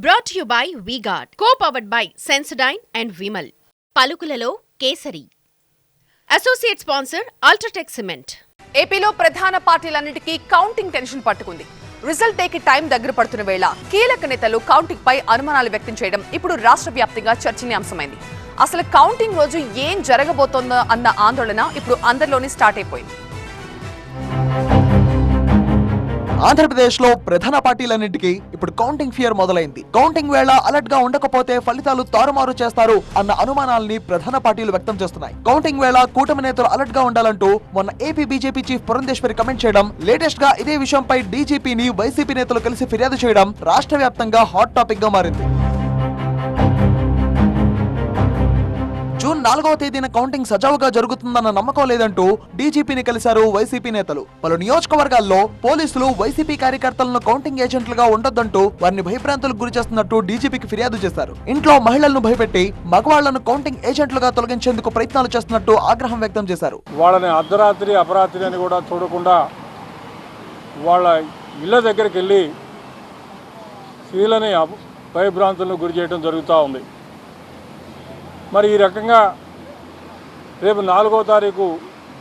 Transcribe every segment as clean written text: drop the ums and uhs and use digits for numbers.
Brought to you by V-Guard, co-powered by Sensodyne and Vimal. పలుకులలో కేసరి. Associate sponsor UltraTech cement. ఏపీలో ప్రధాన పార్టీలన్నిటికీ కౌంటింగ్ టెన్షన్ పట్టుకుంది. రిజల్ట్ డేకి టైం దగ్గర పడుతున్న వేళ కీలక నేతలు కౌంటింగ్ పై అనుమానాలు వ్యక్తం చేయడం ఇప్పుడు రాష్ట్ర వ్యాప్తంగా చర్చనీయాంశమైంది. అసలు కౌంటింగ్ రోజు ఏం జరగబోతోందో అన్న ఆందోళన ఇప్పుడు అందరిలోని స్టార్ట్ అయిపోయింది. ఆంధ్రప్రదేశ్లో ప్రధాన పార్టీలన్నింటికీ ఇప్పుడు కౌంటింగ్ ఫియర్ మొదలైంది. కౌంటింగ్ వేళ అలర్ట్ గా ఉండకపోతే ఫలితాలు తారుమారు చేస్తారు అన్న అనుమానాల్ని ప్రధాన పార్టీలు వ్యక్తం చేస్తున్నాయి. కౌంటింగ్ వేళ కూటమి నేతలు అలర్ట్ గా ఉండాలంటూ మొన్న AP BJP chief Purandeswari comment చేయడం, లేటెస్ట్ గా ఇదే విషయంపై డీజీపీని వైసీపీ నేతలు కలిసి ఫిర్యాదు చేయడం రాష్ట్ర వ్యాప్తంగా హాట్ టాపిక్ గా మారింది. జూన్ 4వ తేదీన కౌంటింగ్ సజావుగా జరుగుతుందన్న నమ్మకం లేదంటూ డీజీపీని కలిశారు వైసీపీ నేతలు. పలు నియోజకవర్గాల్లో పోలీసులు వైసీపీ కార్యకర్తలను కౌంటింగ్ ఏజెంట్లుగా ఉండొద్దంటూ వారిని భయభ్రాంతులకు గురి చేస్తున్నట్టు డీజీపీకి ఫిర్యాదు చేశారు. ఇంట్లో మహిళలను భయపెట్టి మగవాళ్లను కౌంటింగ్ ఏజెంట్లుగా తొలగించేందుకు ప్రయత్నాలు చేస్తున్నట్టు ఆగ్రహం వ్యక్తం చేశారు. వాళ్ళని అర్ధరాత్రి అపరాత్రి అని కూడా చూడకుండా వాళ్ళ ఇళ్ల దగ్గరికి వెళ్ళి స్త్రీలని భయభ్రాంతులను గురి చేయడం జరుగుతూ ఉంది. మరి ఈ రకంగా రేపు 4వ తారీఖు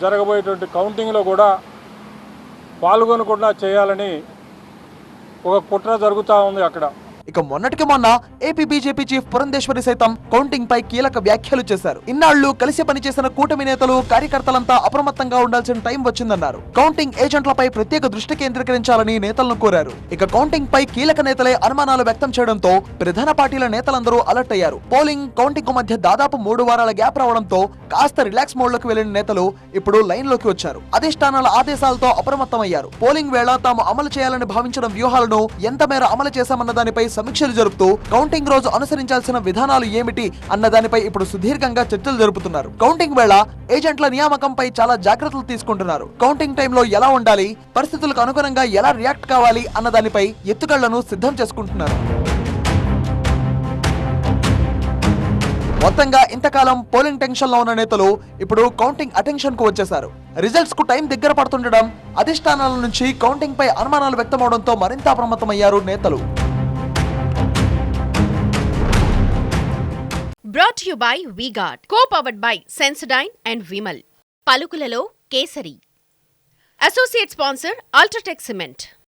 జరగబోయేటువంటి కౌంటింగ్లో కూడా పాల్గొనకుండా చేయాలని ఒక కుట్ర జరుగుతూ ఉంది అక్కడ. ఇక మొన్నటికి మొన్న ఏపీ బీజేపీ చీఫ్ పురంధేశ్వరి సైతం కౌంటింగ్ పై కీలక వ్యాఖ్యలు చేశారు. ఇన్నాళ్లు కలిసి పనిచేసిన కూటమి నేతలు కార్యకర్తలంతా అప్రమత్తంగా ఉండాల్సిన టైం వచ్చిందన్నారు. కౌంటింగ్ ఏజెంట్లపై ప్రత్యేక దృష్టి కేంద్రీకరించాలని నేతలను కోరారు. ఇక కౌంటింగ్ పై కీలక నేతలే అనుమానాలు వ్యక్తం చేయడంతో ప్రధాన పార్టీల నేతలందరూ అలర్ట్ అయ్యారు. పోలింగ్ కౌంటింగ్ కు మధ్య దాదాపు 3 వారాల గ్యాప్ రావడంతో కాస్త రిలాక్స్ మోడ్ లోకి వెళ్లిన నేతలు ఇప్పుడు లైన్ లోకి వచ్చారు. అధిష్టానాల ఆదేశాలతో అప్రమత్తమయ్యారు. పోలింగ్ వేళ తాము అమలు చేయాలని భావించిన వ్యూహాలను ఎంత మేర అమలు చేశామన్న దానిపై సమీక్షలు జరుపుతూ కౌంటింగ్ రోజు అనుసరించాల్సిన విధానాలు ఏమిటి అన్న దానిపై ఇప్పుడు సుదీర్ఘంగా చర్చలు జరుపుతున్నారు. కౌంటింగ్ వేళ ఏజెంట్ల నియామకంపై చాలా జాగ్రత్తలు తీసుకుంటున్నారు. కౌంటింగ్ టైంలో ఎలా ఉండాలి, పరిస్థితులకు అనుగుణంగా ఎలా రియాక్ట్ కావాలి అన్న దానిపై ఎత్తుగళ్లను సిద్ధం చేసుకుంటున్నారు. మొత్తంగా ఇంతకాలం పోలింగ్ టెన్షన్ లో ఉన్న నేతలు ఇప్పుడు కౌంటింగ్ అటెన్షన్ కు వచ్చేశారు. రిజల్ట్స్ కు టైం దగ్గర పడుతుండడం, అధిష్టానాల నుంచి కౌంటింగ్ పై అనుమానాలు వ్యక్తమవడంతో మరింత అప్రమత్తమయ్యారు నేతలు. Brought to you by V-Guard, co-powered by Sensodyne and Vimal. పలుకులలో కేసరి. Associate sponsor UltraTech cement.